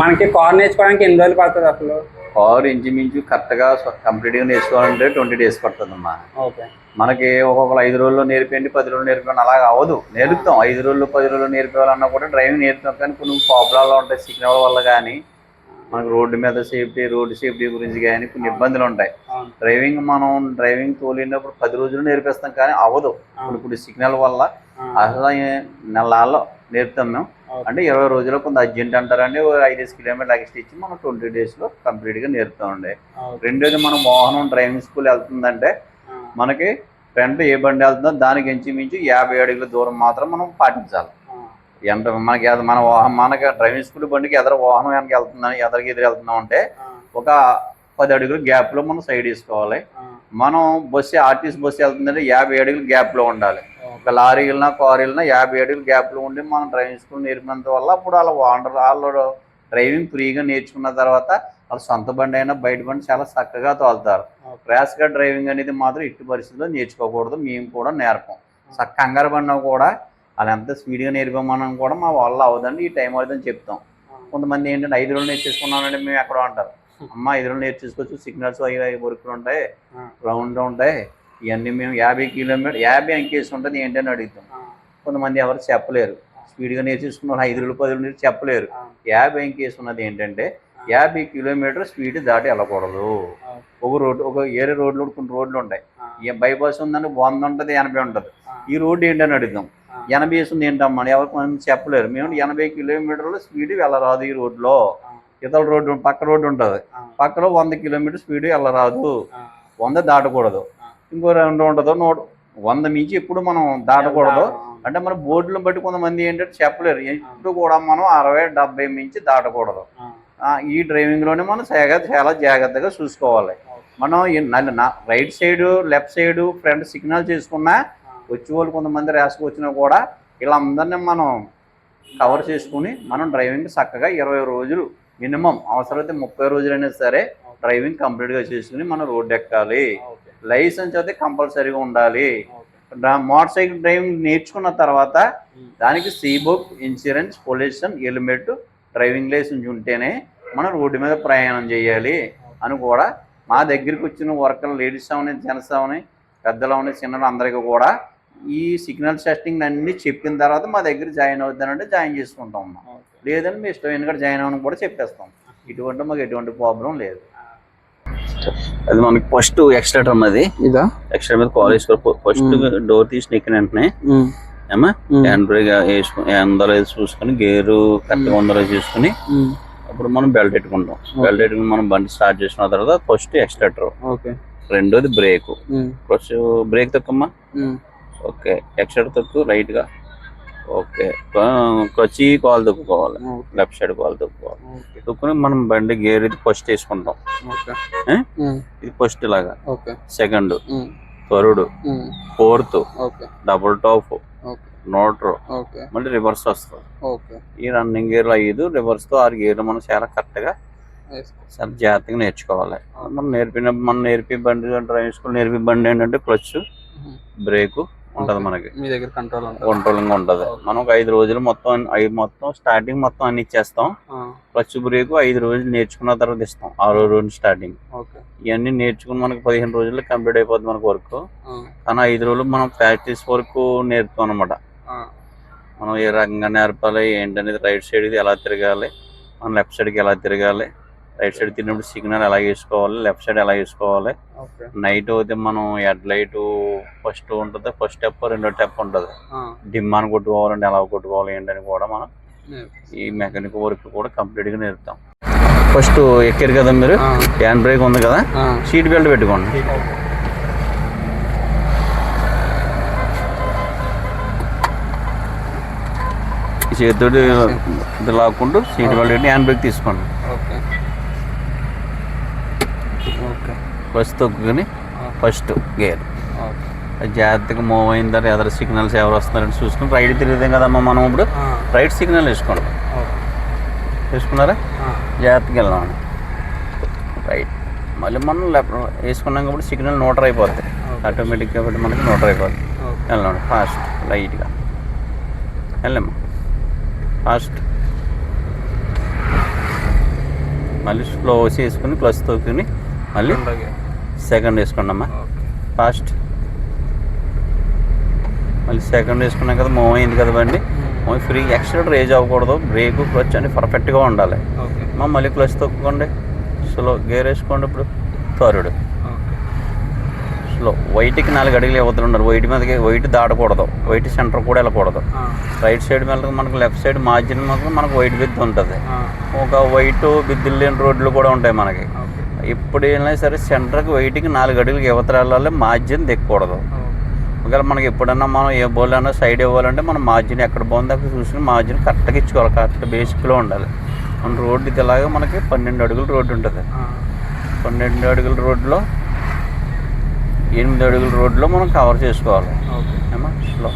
మనకి కార్ నేర్చుకోవడానికి ఎన్ని రోజులు పడుతుంది అసలు? కారు ఇంచుమించు కరెక్ట్గా కంప్లీట్గా నేర్చుకోవాలంటే 20 days పడుతుందమ్మా. ఓకే. మనకి ఒక్కొక్కరు 5 రోజుల్లో నేర్పండి, 10 రోజులు నేర్పండి అలాగా అవ్వదు. నేర్పుతాం 5 రోజులు 10 రోజులు నేర్పాలన్నా కూడా డ్రైవింగ్ నేర్పుతాం. కానీ కొన్ని ప్రాబ్లాలు ఉంటాయి సిగ్నల్ వల్ల కానీ, మనకు రోడ్డు మీద రోడ్డు సేఫ్టీ గురించి కానీ కొన్ని ఇబ్బందులు ఉంటాయి. డ్రైవింగ్ తోలినప్పుడు 10 రోజులు నేర్పిస్తాం కానీ అవ్వదు. ఇప్పుడు సిగ్నల్ వల్ల అసలు నెలలో నేర్పుతాం మేము. అంటే 20 రోజుల్లో కొంత అర్జెంట్ అంటారండి, 5 కిలోమీటర్లు ఎక్స్ట్రా ఇచ్చి మనం 20 daysలో కంప్లీట్గా నేర్పుతామండి. రెండోది మన వాహనం డ్రైవింగ్ స్కూల్ వెళ్తుందంటే మనకి ఫ్రంట్ ఏ బండి వెళ్తుందో దానికి ఇంచుమించు 50 అడుగుల దూరం మాత్రం మనం పాటించాలి. మనకి డ్రైవింగ్ స్కూల్ బండికి ఎదురు వాహనం వెనక వెళ్తుందని ఎదురు వెళ్తున్నాం అంటే ఒక 10 అడుగుల గ్యాప్లో మనం సైడ్ వేసుకోవాలి. మనం ఆర్టీసీ బస్సు వెళ్తుందంటే 50 అడుగుల గ్యాప్లో ఉండాలి. ఒక లారీ వెళ్ళినా కారు వెళ్ళినా 50 అడుగుల గ్యాప్లో ఉండి మనం డ్రైవింగ్ స్కూల్ నేర్పినంత వల్ల అప్పుడు వాళ్ళు డ్రైవింగ్ ఫ్రీగా నేర్చుకున్న తర్వాత వాళ్ళ సొంత బండి అయినా బయట బండి చాలా చక్కగా తోలుతారు. ర్యాష్గా డ్రైవింగ్ అనేది మాత్రం ఎట్టి పరిస్థితుల్లో నేర్చుకోకూడదు. మేము కూడా నేర్పం. కంగారు బండి కూడా వాళ్ళు ఎంత స్పీడ్గా నేర్పమనం కూడా మా వల్ల అవదండి, ఈ టైం అవుతుందని చెప్తాం. కొంతమంది ఏంటంటే 5 రోజులు నేర్చేసుకున్నామంటే మేము ఎక్కడో అంటారు. అమ్మ 5 రోజులు నేర్చేసుకోవచ్చు, సిగ్నల్స్ అవి వర్కులు ఉంటాయి, రౌండ్ ఉంటాయి, ఇవన్నీ మేము 50 కిలోమీటర్ 50 అంకేసి ఉంటుంది ఏంటని అడుగుతాం. కొంతమంది ఎవరు చెప్పలేరు. స్పీడ్గా నేర్చేసుకున్న 5 రోజులు 10 రోజులు చెప్పలేరు. 50 అంకేసి ఉన్నది ఏంటంటే 50 కిలోమీటర్ స్పీడ్ దాటి వెళ్ళకూడదు. ఒక ఏరే రోడ్లు కొన్ని రోడ్లు ఉంటాయి. బైపాస్ ఉందని 100 ఉంటుంది, 80 ఉంటుంది. ఈ రోడ్డు ఏంటని అడుగుతాం. 80 వేసింది ఏంటమ్మా ఎవరికి చెప్పలేరు. మేము 80 కిలోమీటర్ల స్పీడ్ వెళ్ళరాదు ఈ రోడ్లో. ఇతర రోడ్డు పక్క రోడ్డు ఉంటుంది, పక్కలో 100 కిలోమీటర్ స్పీడ్ వెళ్ళరాదు, 100 దాటకూడదు. ఇంకో 2 ఉంటుందో 100 మించి ఎప్పుడు మనం దాటకూడదు. అంటే మన బోర్డులను బట్టి కొంతమంది ఏంటంటే చెప్పలేరు. ఎప్పుడు కూడా మనం 60-70 మించి దాటకూడదు. ఈ డ్రైవింగ్లోనే మనం చాలా జాగ్రత్తగా చూసుకోవాలి. మనం right side left side front signal చేసుకున్నా వచ్చే వాళ్ళు కొంతమంది ర్యాష్గా వచ్చినా కూడా వీళ్ళందరినీ మనం కవర్ చేసుకుని మనం డ్రైవింగ్ చక్కగా 20 రోజులు మినిమం, అవసరమైతే 30 రోజులైనా సరే డ్రైవింగ్ కంప్లీట్గా చేసుకుని మనం రోడ్డు ఎక్కాలి. లైసెన్స్ అయితే కంపల్సరీగా ఉండాలి. మోటార్ సైకిల్ డ్రైవింగ్ నేర్చుకున్న తర్వాత దానికి C book, insurance, pollution, helmet, driving licence ఉంటేనే మనం రోడ్డు మీద ప్రయాణం చేయాలి అని కూడా మా దగ్గరికి వచ్చిన వర్కర్లు లేడీస్ అవని, జెంట్స్ అవని, పెద్దలు అవని, చిన్నలు అందరికీ కూడా ఈ సిగ్నల్ టెస్టింగ్ అన్నీ చెప్పిన తర్వాత మా దగ్గర జాయిన్ అవుతానంటే జాయిన్ చేసుకుంటాం. లేదని మీ ఇష్టం ఎందుకంటే జాయిన్ అవ్వడం కూడా చెప్పేస్తాం. మాకు ఎటువంటి ప్రాబ్లం లేదు. అది మనకి ఫస్ట్ ఎక్స్ట్రా అది ఇదా ఎక్స్ట్రా మీద కాలేజ్ ఫస్ట్ డోర్ తీసి నెక్కిన వెంటనే ఏమా హ్యాండ్ బ్రేక్ ఉందో చూసుకుని గేరు కరెక్ట్గా ఉందో చూసుకుని అప్పుడు మనం బెల్ట్ పెట్టుకుంటాం. బెల్ట్ పెట్టుకుని మనం బండి స్టార్ట్ చేసిన తర్వాత ఫస్ట్ ఎక్స్ట్రా, రెండోది బ్రేక్. ఫస్ట్ బ్రేక్ తొక్కమ్మా, ఓకే, ఎక్స్ట్రా తొక్కు రైట్ గా, ఓకే, క్లచ్ కాల్ తొక్కుకోవాలి, లెఫ్ట్ సైడ్ కాల్ తొక్కుకోవాలి. తొక్కుని మనం బండి గేర్ ఇది ఫస్ట్ వేసుకుంటాం. ఇది ఫస్ట్ లాగా, second, third, fourth, double top, neutral, మళ్ళీ రివర్స్ వస్తుంది. ఈ రన్నింగ్ గేర్లు 5, రివర్స్ తో 6 గేర్లు మనం చాలా కరెక్ట్ గా చాలా జాగ్రత్తగా నేర్చుకోవాలి. మనం నేర్పి బండి డ్రైవింగ్ స్కూల్ నేర్పి బండి ఏంటంటే క్లచ్, బ్రేక్ ఉంటది, మనకి మీ దగ్గర కంట్రోలింగ్ ఉంటది. మనం ఒక 5 రోజులు మొత్తం స్టార్టింగ్ మొత్తం అన్ని ఇచ్చేస్తాం. క్లచ్ బ్రేక్ 5 రోజులు నేర్చుకున్న తర్వాత ఇస్తాం. 6వ రోజు స్టార్టింగ్ ఇవన్నీ నేర్చుకుని మనకి 15 రోజుల్లో కంప్లీట్ అయిపోద్ది మనకు వర్క్. కానీ 5 రోజులు మనం ప్రాక్టీస్ వర్క్ నేర్పుతాం అనమాట. మనం ఏ రకంగా నేర్పాలి ఏంటనేది, రైట్ సైడ్ ఇది ఎలా తిరగాలి, మనం లెఫ్ట్ సైడ్కి ఎలా తిరగాలి, రైట్ సైడ్ తిరిగినప్పుడు సిగ్నల్ ఎలా వేసుకోవాలి, లెఫ్ట్ సైడ్ ఎలా వేసుకోవాలి. నైట్ అయితే మనం హెడ్ లైట్ ఫస్ట్ ఉంటుంది, ఫస్ట్ స్టెప్, రెండో స్టెప్ ఉంటుంది. డిమ్ అని కొట్టుకోవాలంటే ఎలా కొట్టుకోవాలి ఏంటని కూడా మనం ఈ మెకానిక్ వర్క్ కూడా కంప్లీట్ గా నేర్పుతాం. ఫస్ట్ ఎక్కారు కదా మీరు, హ్యాండ్ బ్రేక్ ఉంది కదా, సీట్ బెల్ట్ పెట్టుకోండి. ఈ చేతితోటి ఇది లాక్కుంటూ సీట్ బెల్ట్ పెట్టి హ్యాండ్ బ్రేక్ తీసుకోండి. ఫస్ట్ తొక్కుని ఫస్ట్ గేర్ జాగ్రత్తగా మూవ్ అయిన తర్వాత ఎదర సిగ్నల్స్ ఎవరు వస్తున్నారని చూసుకుని రైట్ తిరుగుతాం కదమ్మా మనం. ఇప్పుడు రైట్ సిగ్నల్ వేసుకోండి. వేసుకున్నారా, జాగ్రత్తగా వెళ్ళామండి రైట్. మళ్ళీ మనం లెఫ్ట్ వేసుకున్నాం కాబట్టి సిగ్నల్ న్యూట్రల్ అయిపోద్ది ఆటోమేటిక్గా, కాబట్టి మనకి న్యూట్రల్ అయిపోద్ది. వెళ్ళండి ఫాస్ట్, లైట్గా వెళ్ళమ్మా, ఫాస్ట్ మళ్ళీ స్లో చేసుకుని క్లచ్ తొక్కుని మళ్ళీ సెకండ్ వేసుకోండి అమ్మా. ఫాస్ట్ మళ్ళీ సెకండ్ వేసుకున్నాం కదా, మూవ్ అయింది కదా బండి. మూవ్ ఫ్రీ, ఎక్స్ట్రా రేజ్ అవ్వకూడదు. బ్రేక్ క్లచ్ అన్ని పర్ఫెక్ట్గా ఉండాలి. మళ్ళీ క్లచ్ తొక్కుకోండి, స్లో గేర్ వేసుకోండి. ఇప్పుడు థర్డ్ స్లో. వైట్కి 4 అడుగులు ఇవ్వద్దు ఉన్నారు. వైట్ మీదకి వైట్ దాటకూడదు, వైట్ సెంటర్ కూడా వెళ్ళకూడదు. రైట్ సైడ్ మీద మనకు లెఫ్ట్ సైడ్ మార్జిన్ మాత్రం మనకు వైట్ బిద్దు ఉంటుంది. ఒక వైట్ బిద్దులు లేని రోడ్లు కూడా ఉంటాయి మనకి. ఇప్పుడు అయినా సరే సెంటర్కి వైట్కి 4 అడుగులకి యువతలు వెళ్ళాలి, మార్జిన్ దిక్కకూడదు. ఒకవేళ మనకి ఎప్పుడన్నా మనం ఏ బౌల్ అయినా సైడ్ ఇవ్వాలంటే మనం మార్జిన్ ఎక్కడ బాగుందో అక్కడ చూసుకుని మార్జిన్ కరెక్ట్గా ఇచ్చుకోవాలి. కరెక్ట్ బేసిక్లో ఉండాలి. మన రోడ్డు ఇది ఇలాగా మనకి 12 అడుగుల రోడ్డు ఉంటుంది. 12 అడుగుల రోడ్లో 8 అడుగుల రోడ్లో మనం కవర్ చేసుకోవాలి. ఏమా స్లో.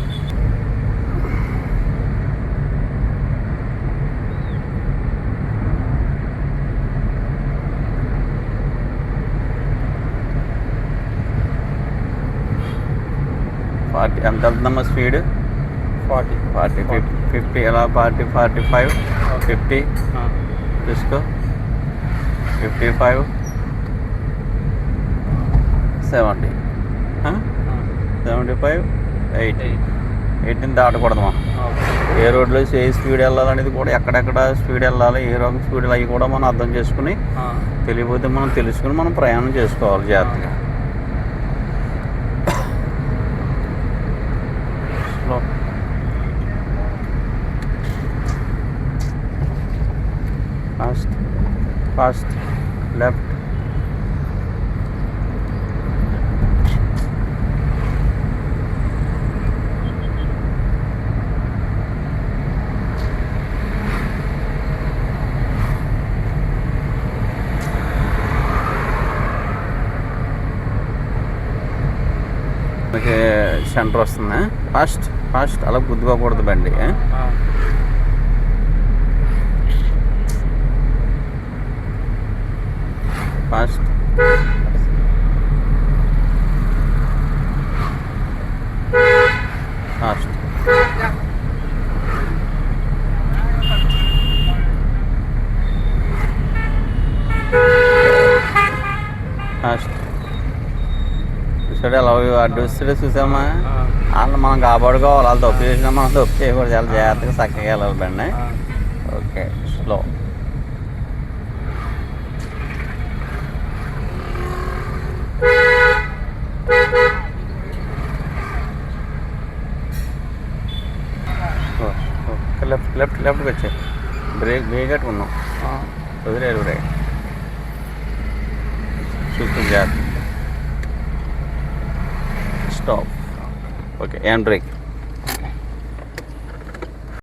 ఎంత వెళ్తుందమ్మా స్పీడ్? 40 50 ఎలా 40 45 50 తీసుకో. 55 70 75 80 దాటకూడదు మనం. ఏ రోడ్లో ఏ స్పీడ్ వెళ్ళాలనేది కూడా, ఎక్కడెక్కడ స్పీడ్ వెళ్ళాలి, ఏ రకం స్పీడ్ అవి కూడా మనం అర్థం చేసుకుని, తెలియకపోతే మనం తెలుసుకుని మనం ప్రయాణం చేసుకోవాలి జాగ్రత్తగా. స్లో. Fast left. మనకి సెంటర్ వస్తుంది. ఫాస్ట్ అలా గుద్దుకోకూడదు బండి. Fast fast fast. చూసాడు అలా అడ్డు వస్తాడే చూసామా. వాళ్ళు మనం కాపాడుకోవాలి. వాళ్ళు తప్పు చేసినా మనం తప్పు చేయకూడదు. చాలా జాగ్రత్తగా చక్కగా వెళ్ళాలి బండి. Okay slow. లెఫ్ట్కి వచ్చాయి. బ్రేక్ కట్టుకున్నాం. వదిలేదు రైట్. చూసుకుని జాగ్రత్త. స్టాప్. Okay hand brake.